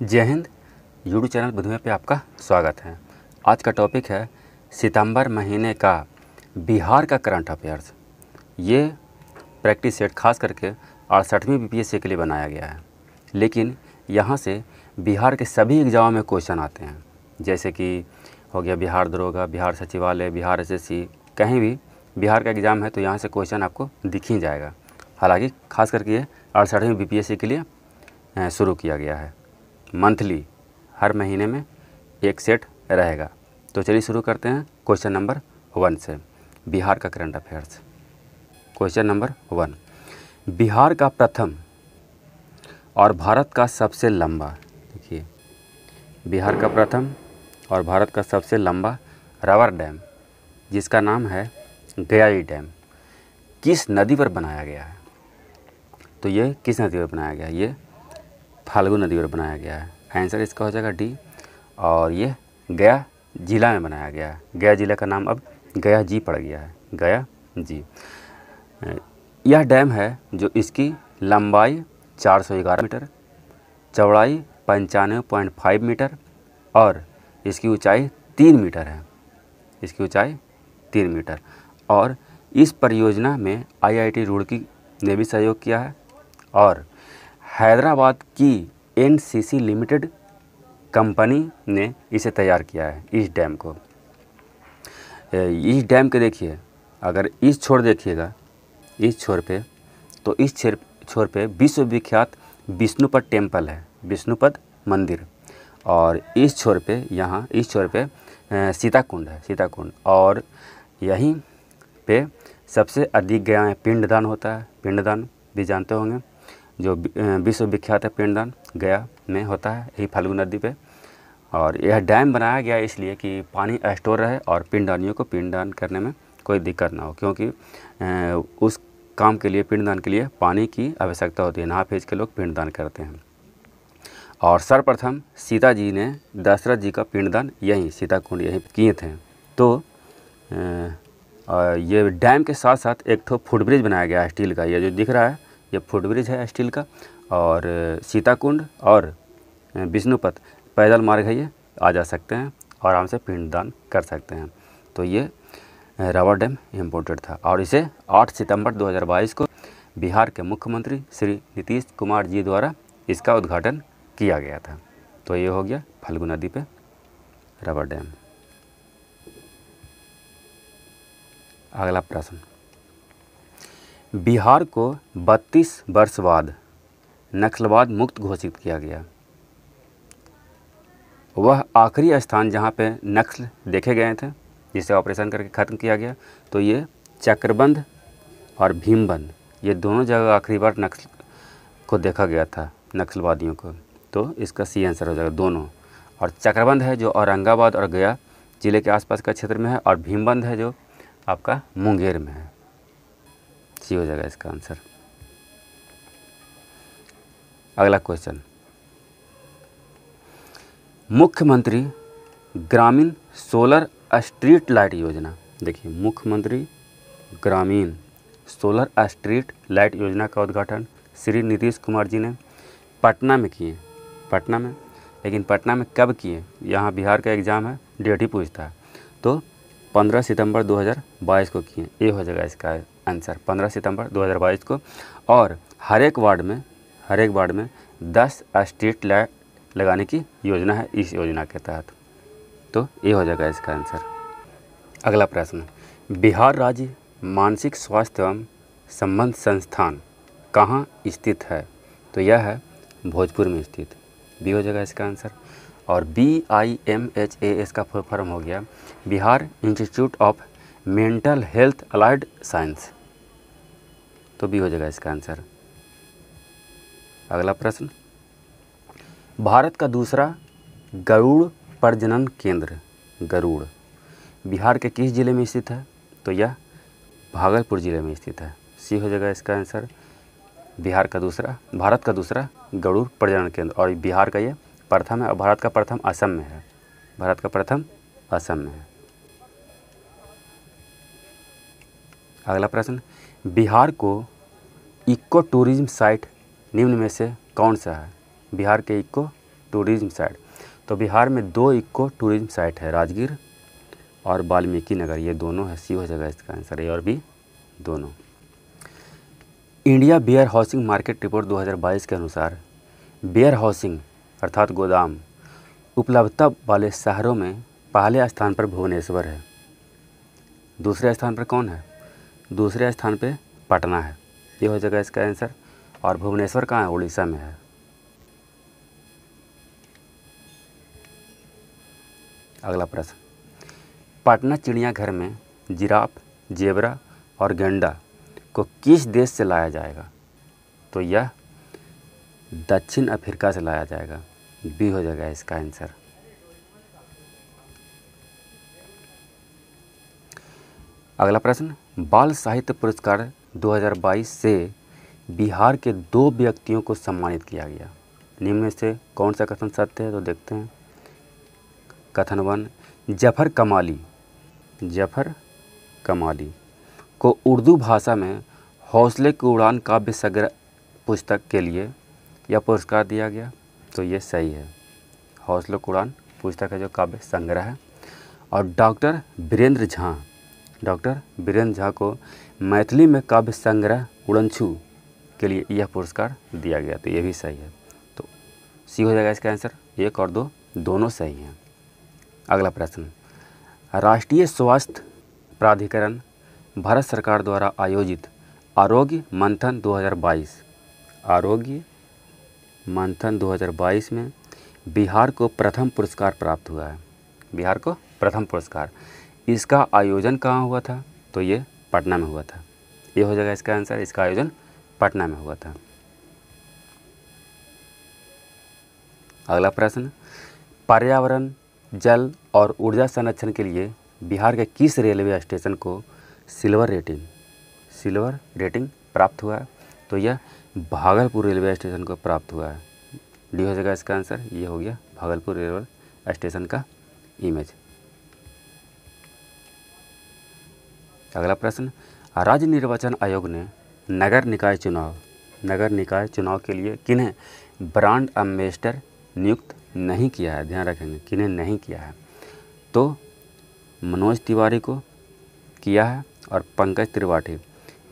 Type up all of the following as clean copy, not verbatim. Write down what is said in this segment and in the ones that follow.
जय Hind. YouTube channel बुधमें पे आपका स्वागत है। आज का टॉपिक है सितंबर महीने का बिहार का करंट अफेयर्स। ये प्रैक्टिस सेट खास करके 68वीं बीपीएससी के लिए बनाया गया है, लेकिन यहाँ से बिहार के सभी एग्जामों में क्वेश्चन आते हैं। जैसे कि हो गया बिहार दरोगा, बिहार सचिवालय, बिहार एसएससी, कहीं भी बिहार का एग्ज़ाम है तो यहाँ से क्वेश्चन आपको दिख ही जाएगा। हालांकि खास करके ये 68वीं बीपीएससी के लिए शुरू किया गया है। मंथली हर महीने में एक सेट रहेगा। तो चलिए शुरू करते हैं क्वेश्चन नंबर 1 से, बिहार का current affairs. Question number 1, Bihar का प्रथम और भारत का सबसे लंबा, देखिए बिहार का प्रथम और भारत का सबसे लंबा रबर डैम, जिसका नाम है गयाई डैम, किस नदी पर बनाया गया है? तो ये किस नदी पर बनाया गया है? ये फाल्गु नदी पर बनाया गया है। आंसर इसका हो जाएगा डी। और ये गया जिला में बनाया गया है। गया जिला का नाम अब गया जी पड़ गया है, गया जी। यह डैम है जो इसकी लंबाई 411 मीटर, चौड़ाई 95.5 मीटर और इसकी ऊंचाई 3 मीटर है। इसकी ऊंचाई 3 मीटर। और इस परियोजना में आईआईटी रुड़की ने भी सहयोग किया है और हैदराबाद की एनसीसी लिमिटेड कंपनी ने इसे तैयार किया है, इस डैम को। इस डैम के देखिए, अगर इस छोर देखिएगा, इस छोर पे, तो इस छोर पे विश्वविख्यात विष्णुपद टेम्पल है, विष्णुपद मंदिर। और इस छोर पे, यहाँ इस छोर पे सीताकुंड है, सीताकुंड। और यहीं पे सबसे अधिक गया पिंडदान होता है। पिंडदान भी जानते होंगे, जो विश्वविख्यात है पिंडदान, गया में होता है, यही फाल्गु नदी पे। और यह डैम बनाया गया इसलिए कि पानी स्टोर रहे और पिंडदानियों को पिंडदान करने में कोई दिक्कत ना हो, क्योंकि उस काम के लिए, पिंडदान के लिए पानी की आवश्यकता होती है। नहा फेज के लोग पिंडदान करते हैं। और सर्वप्रथम सीता जी ने दशरथ जी का पिंडदान यहीं सीताकुंड यहीं किए थे। तो ये डैम के साथ साथ एक तो फुटब्रिज बनाया गया है स्टील का। ये जो दिख रहा है ये फुटब्रिज है स्टील का। और सीताकुंड और विष्णुपद पैदल मार्ग है, ये आ जा सकते हैं और आराम से पिंडदान कर सकते हैं। तो ये रबर डैम इम्पोर्टेड था और इसे 8 सितंबर 2022 को बिहार के मुख्यमंत्री श्री नीतीश कुमार जी द्वारा इसका उद्घाटन किया गया था। तो ये हो गया फाल्गु नदी पे रबर डैम। अगला प्रश्न, बिहार को 32 वर्ष बाद नक्सलवाद मुक्त घोषित किया गया। वह आखिरी स्थान जहाँ पे नक्सल देखे गए थे, जिसे ऑपरेशन करके ख़त्म किया गया, तो ये चक्रबंध और भीमबंध, ये दोनों जगह आखिरी बार नक्सल को देखा गया था, नक्सलवादियों को। तो इसका सी आंसर हो जाएगा दोनों। और चक्रबंध है जो औरंगाबाद और गया जिले के आसपास का क्षेत्र में है, और भीमबंध है जो आपका मुंगेर में है। सी हो जाएगा इसका आंसर। अगला क्वेश्चन, मुख्यमंत्री ग्रामीण सोलर स्ट्रीट लाइट योजना। देखिए, मुख्यमंत्री ग्रामीण सोलर स्ट्रीट लाइट योजना का उद्घाटन श्री नीतीश कुमार जी ने पटना में किए। पटना में, लेकिन पटना में कब किए? यहाँ बिहार का एग्ज़ाम है, डेट ही पूछता है। तो 15 सितंबर 2022 को किए। ये हो जाएगा इसका आंसर, 15 सितंबर 2022 को। और हर एक वार्ड में 10 स्ट्रीट लाइट लगाने की योजना है इस योजना के तहत। तो ये हो जाएगा इसका आंसर। अगला प्रश्न, बिहार राज्य मानसिक स्वास्थ्य एवं संबंध संस्थान कहाँ स्थित है? तो यह है भोजपुर में स्थित। बी हो जाएगा इसका आंसर। और BIMHAS का फुल फॉर्म हो गया Bihar institute of mental health allied science. तो बी हो जाएगा इसका आंसर। अगला प्रश्न, भारत का दूसरा गरुड़ प्रजनन केंद्र, गरुड़, बिहार के किस जिले में स्थित है? तो यह भागलपुर जिले में स्थित है। सी हो जाएगा इसका आंसर। भारत का दूसरा गरुड़ प्रजनन केंद्र, और बिहार का ये प्रथम है। और भारत का प्रथम असम में है। भारत का प्रथम असम में है। अगला प्रश्न, बिहार को इको टूरिज्म साइट निम्न में से कौन सा है? बिहार के इको टूरिज्म साइट। तो बिहार में 2 इको टूरिज्म साइट है, राजगीर और वाल्मीकि नगर, ये दोनों है। सी हो जाएगा इसका आंसर, ए और बी दोनों। India warehousing market report 2022 के अनुसार वेयर हाउसिंग अर्थात गोदाम उपलब्धता वाले शहरों में पहले स्थान पर भुवनेश्वर है। दूसरे स्थान पर कौन है? दूसरे स्थान पे पटना है, ये हो जाएगा इसका आंसर। और भुवनेश्वर कहाँ है? उड़ीसा में है। अगला प्रश्न, पटना चिड़ियाघर में जिराफ, जेबरा और गैंडा को किस देश से लाया जाएगा? तो यह दक्षिण अफ्रीका से लाया जाएगा, बी हो जाएगा इसका आंसर। अगला प्रश्न, बाल साहित्य पुरस्कार 2022 से बिहार के 2 व्यक्तियों को सम्मानित किया गया। निम्न में से कौन सा कथन सत्य है? तो देखते हैं। कथन 1, जफ़र कमाली को उर्दू भाषा में हौसले की उड़ान काव्य संग्रह पुस्तक के लिए यह पुरस्कार दिया गया। तो ये सही है, हौसले की उड़ान पुस्तक है जो काव्य संग्रह है। और डॉक्टर वीरेंद्र झा को मैथिली में काव्य संग्रह उड़नछू के लिए यह पुरस्कार दिया गया। तो ये भी सही है, तो सी हो जाएगा इसका आंसर। 1 और 2 दोनों सही हैं। अगला प्रश्न, राष्ट्रीय स्वास्थ्य प्राधिकरण भारत सरकार द्वारा आयोजित आरोग्य मंथन 2022 में बिहार को प्रथम पुरस्कार प्राप्त हुआ है। बिहार को प्रथम पुरस्कार, इसका आयोजन कहाँ हुआ था? तो ये पटना में हुआ था, ये हो जाएगा इसका आंसर। इसका आयोजन पटना में हुआ था। अगला प्रश्न, पर्यावरण, जल और ऊर्जा संरक्षण के लिए बिहार के किस रेलवे स्टेशन को सिल्वर रेटिंग प्राप्त हुआ है? तो यह भागलपुर रेलवे स्टेशन को प्राप्त हुआ है, डी हो जाएगा इसका आंसर। ये हो गया भागलपुर रेलवे स्टेशन का इमेज। अगला प्रश्न, राज्य निर्वाचन आयोग ने नगर निकाय चुनाव के लिए किन्हें ब्रांड एम्बेसडर नियुक्त नहीं किया है? ध्यान रखेंगे, किन्हें नहीं किया है। तो मनोज तिवारी को किया है और पंकज त्रिपाठी,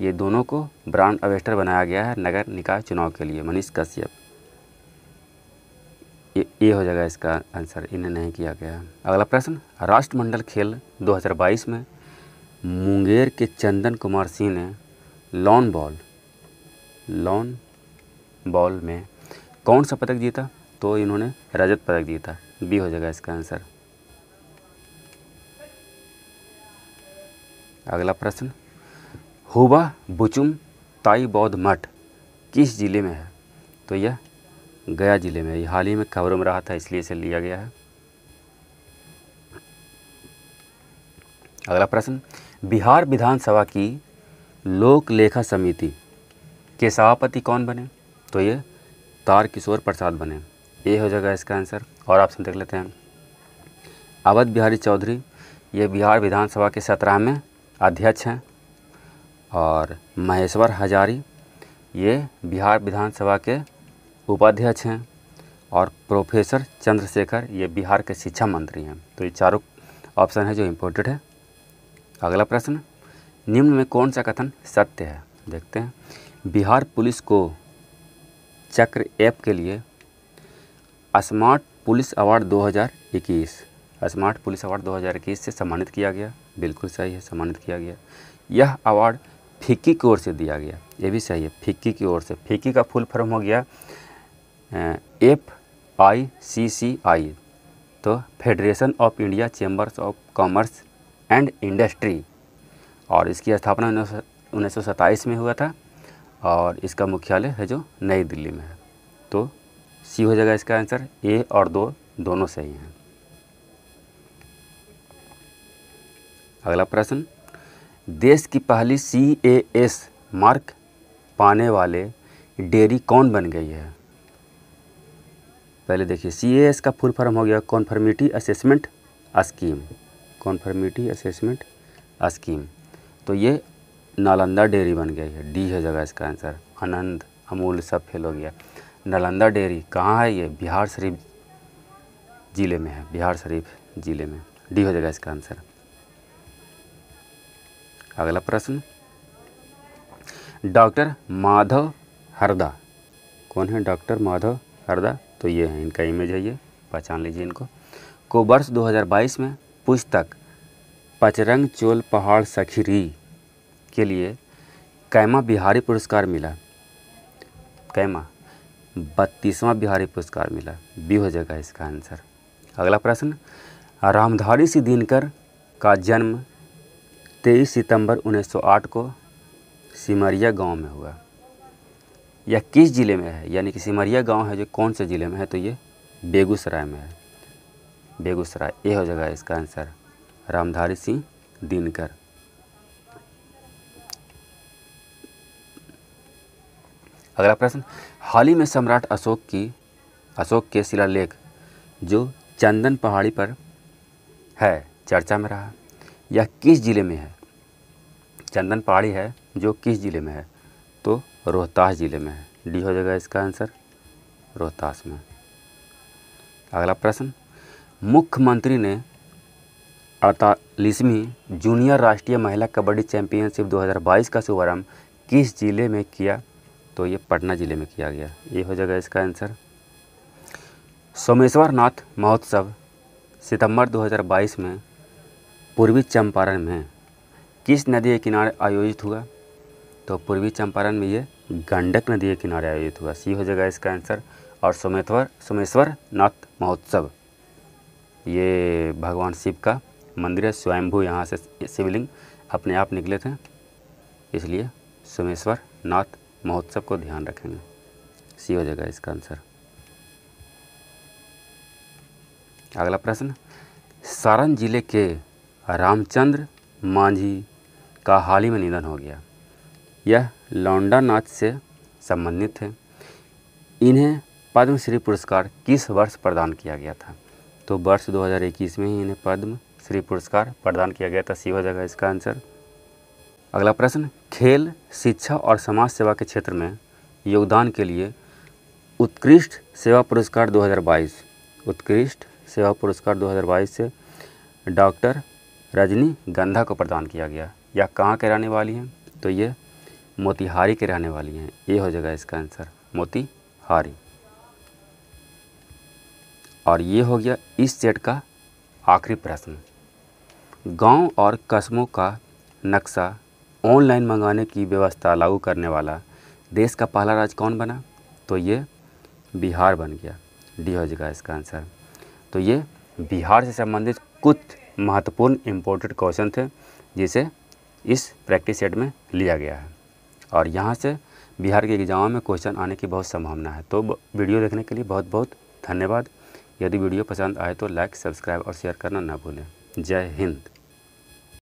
ये दोनों को ब्रांड एम्बेसडर बनाया गया है नगर निकाय चुनाव के लिए। मनीष कश्यप, ये हो जाएगा इसका आंसर, इन्हें नहीं किया गया है। अगला प्रश्न, राष्ट्रमंडल खेल 2022 में मुंगेर के चंदन कुमार सिंह ने लॉन बॉल में कौन सा पदक जीता? तो इन्होंने रजत पदक जीता, बी हो जाएगा इसका आंसर। अगला प्रश्न, हुबा बुचुम ताई बौद्ध मठ किस जिले में है? तो यह गया जिले में, ये हाल ही में खबरों में रहा था, इसलिए इसे लिया गया है। अगला प्रश्न, बिहार विधानसभा की लोक लेखा समिति के सभापति कौन बने? तो ये तारकिशोर प्रसाद बने, ये हो जाएगा इसका आंसर। और ऑप्शन देख लेते हैं। अवध बिहारी चौधरी, ये बिहार विधानसभा के 17वें अध्यक्ष हैं। और महेश्वर हजारी, ये बिहार विधानसभा के उपाध्यक्ष हैं। और प्रोफेसर चंद्रशेखर, ये बिहार के शिक्षा मंत्री हैं। तो ये चारों ऑप्शन है जो इम्पोर्टेंट है। अगला प्रश्न, निम्न में कौन सा कथन सत्य है? देखते हैं। बिहार पुलिस को चक्र ऐप के लिए स्मार्ट पुलिस अवार्ड 2021 से सम्मानित किया गया, बिल्कुल सही है, सम्मानित किया गया। यह अवार्ड फिक्की की ओर से दिया गया, ये भी सही है, फिक्की की ओर से। फिक्की का फुल फॉर्म हो गया FICCI, तो federation of India chambers of commerce and industry, और इसकी स्थापना 1927 में हुआ था। और इसका मुख्यालय है जो नई दिल्ली में है। तो सी हो जाएगा इसका आंसर। ए और 2 दोनों सही हैं। अगला प्रश्न, देश की पहली CAS मार्क पाने वाले डेयरी कौन बन गई है? पहले देखिए, CAS का फुल फॉर्म हो गया कॉन्फर्मिटी असेसमेंट स्कीम। तो ये नालंदा डेयरी बन गई है, डी है जगह इसका आंसर। आनंद, अमूल सब फेल हो गया। नालंदा डेयरी कहाँ है? ये बिहार शरीफ ज़िले में है? बिहार शरीफ ज़िले में। डी हो जाएगा इसका आंसर। अगला प्रश्न, डॉक्टर माधव हरदा कौन है? डॉक्टर माधव हरदा, तो ये है, इनका इमेज है, ये पहचान लीजिए इनको। को वर्ष 2022 में पुस्तक पचरंग चोल पहाड़ सखीरी के लिए कैमा बिहारी पुरस्कार मिला? कैमा 32वां बिहारी पुरस्कार मिला। बी हो जाएगा इसका आंसर। अगला प्रश्न, रामधारी सिंह दिनकर का जन्म 23 सितंबर 1908 को सिमरिया गांव में हुआ। यह किस ज़िले में है? यानी कि सिमरिया गांव है जो कौन से ज़िले में है? तो ये बेगूसराय में है। बेगूसराय, ए हो जाएगा इसका आंसर। रामधारी सिंह दिनकर। अगला प्रश्न, हाल ही में सम्राट अशोक के शिलालेख जो चंदन पहाड़ी पर है चर्चा में रहा। यह किस ज़िले में है? चंदन पहाड़ी है जो किस ज़िले में है? तो रोहतास ज़िले में है। डी हो जाएगा इसका आंसर, रोहतास में। अगला प्रश्न, मुख्यमंत्री ने 48वीं जूनियर राष्ट्रीय महिला कबड्डी चैंपियनशिप 2022 का शुभारंभ किस ज़िले में किया? तो ये पटना ज़िले में किया गया। ये हो जाएगा इसका आंसर। सोमेश्वर नाथ महोत्सव सितंबर 2022 में पूर्वी चंपारण में किस नदी के किनारे आयोजित हुआ? तो पूर्वी चंपारण में ये गंडक नदी के किनारे आयोजित हुआ। सी हो जाएगा इसका आंसर। और सोमेश्वर नाथ महोत्सव ये भगवान शिव का मंदिर है, स्वयंभू यहाँ से शिवलिंग अपने आप निकले थे, इसलिए सोमेश्वर नाथ महोत्सव को ध्यान रखेंगे। सी हो जाएगा इसका आंसर। अगला प्रश्न, सारण जिले के रामचंद्र मांझी का हाल ही में निधन हो गया। यह लौंडा नाच से संबंधित है। इन्हें पद्मश्री पुरस्कार किस वर्ष प्रदान किया गया था? तो वर्ष 2021 में ही इन्हें पद्मश्री पुरस्कार प्रदान किया गया था। सी हो जाएगा इसका आंसर। अगला प्रश्न, खेल, शिक्षा और समाज सेवा के क्षेत्र में योगदान के लिए उत्कृष्ट सेवा पुरस्कार 2022 उत्कृष्ट सेवा पुरस्कार 2022 से डॉक्टर रजनी गंधा को प्रदान किया गया। यह कहाँ के रहने वाली हैं? तो ये मोतिहारी के रहने वाली हैं। ये हो जाएगा इसका आंसर, मोतिहारी। और ये हो गया इस सेट का आखिरी प्रश्न। गांव और कस्बों का नक्शा ऑनलाइन मंगाने की व्यवस्था लागू करने वाला देश का पहला राज्य कौन बना? तो ये बिहार बन गया। डी हो जाएगा इसका आंसर। तो ये बिहार से संबंधित कुछ महत्वपूर्ण इम्पोर्टेंट क्वेश्चन थे जिसे इस प्रैक्टिस सेट में लिया गया है, और यहाँ से बिहार के एग्जाम में क्वेश्चन आने की बहुत संभावना है। तो वीडियो देखने के लिए बहुत बहुत धन्यवाद। यदि वीडियो पसंद आए तो लाइक, सब्सक्राइब और शेयर करना ना भूलें। जय हिंद।